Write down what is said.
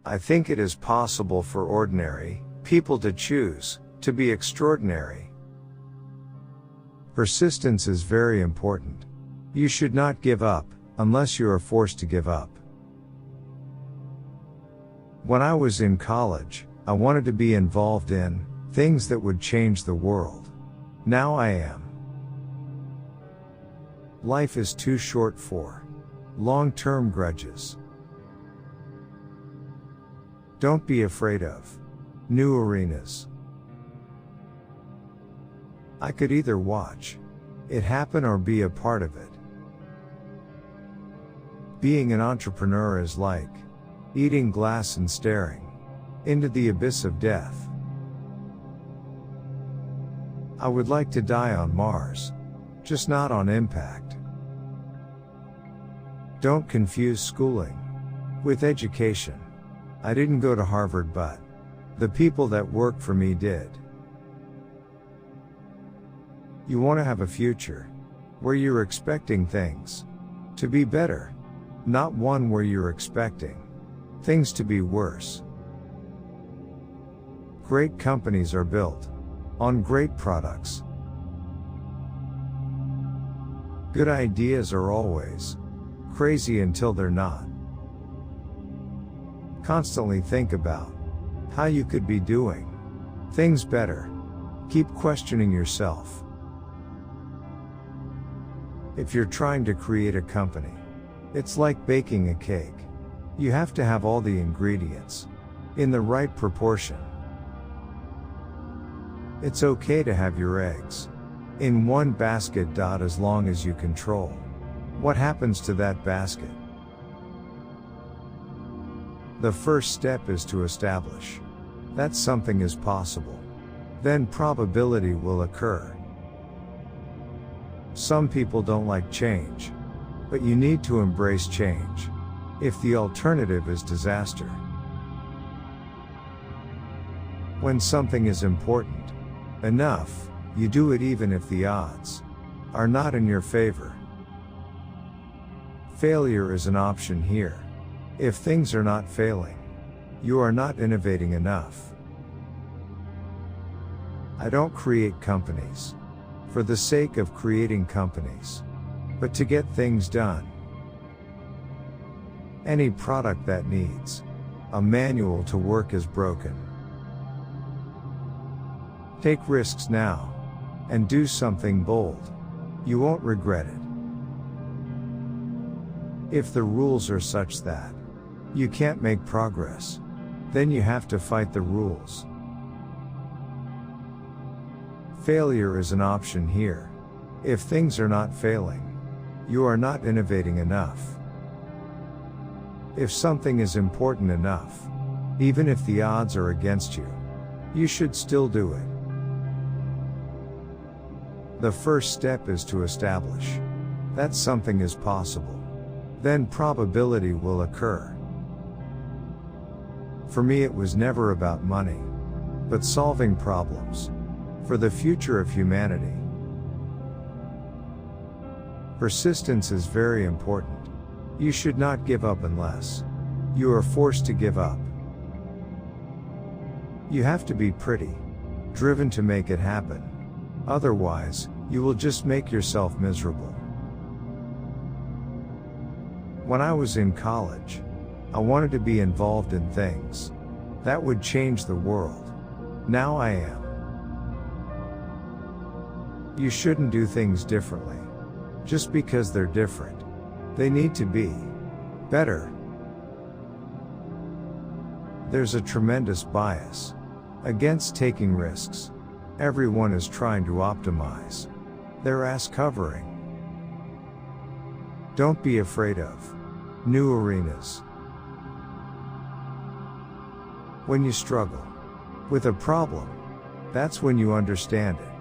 I think it is possible for ordinary people to choose to be extraordinary. Persistence is very important. You should not give up unless you are forced to give up. When I was in college, I wanted to be involved in things that would change the world. Now I am. Life is too short for long-term grudges. Don't be afraid of new arenas. I could either watch it happen or be a part of it. Being an entrepreneur is like eating glass and staring into the abyss of death. I would like to die on Mars, just not on impact. Don't confuse schooling with education. I didn't go to Harvard, but the people that work for me did. You want to have a future where you're expecting things to be better, not one where you're expecting things to be worse. Great companies are built on great products. Good ideas are always crazy until they're not. Constantly think about how you could be doing things better. Keep questioning yourself. If you're trying to create a company, it's like baking a cake. You have to have all the ingredients in the right proportion. It's okay to have your eggs in one basket. As long as you control what happens to that basket. The first step is to establish that something is possible. Then probability will occur. Some people don't like change, but you need to embrace change if the alternative is disaster. When something is important enough, you do it even if the odds are not in your favor. Failure is an option here. If things are not failing, you are not innovating enough. I don't create companies for the sake of creating companies, but to get things done. Any product that needs a manual to work is broken. Take risks now and do something bold. You won't regret it. If the rules are such that you can't make progress, then you have to fight the rules. Failure is an option here. If things are not failing, you are not innovating enough. If something is important enough, even if the odds are against you, you should still do it. The first step is to establish that something is possible. Then probability will occur. For me, it was never about money, but solving problems for the future of humanity. Persistence is very important. You should not give up unless you are forced to give up. You have to be pretty driven to make it happen. Otherwise, you will just make yourself miserable. When I was in college, I wanted to be involved in things that would change the world. Now I am. You shouldn't do things differently just because they're different. They need to be better. There's a tremendous bias against taking risks. Everyone is trying to optimize their ass covering. Don't be afraid of new arenas. When you struggle with a problem, that's when you understand it.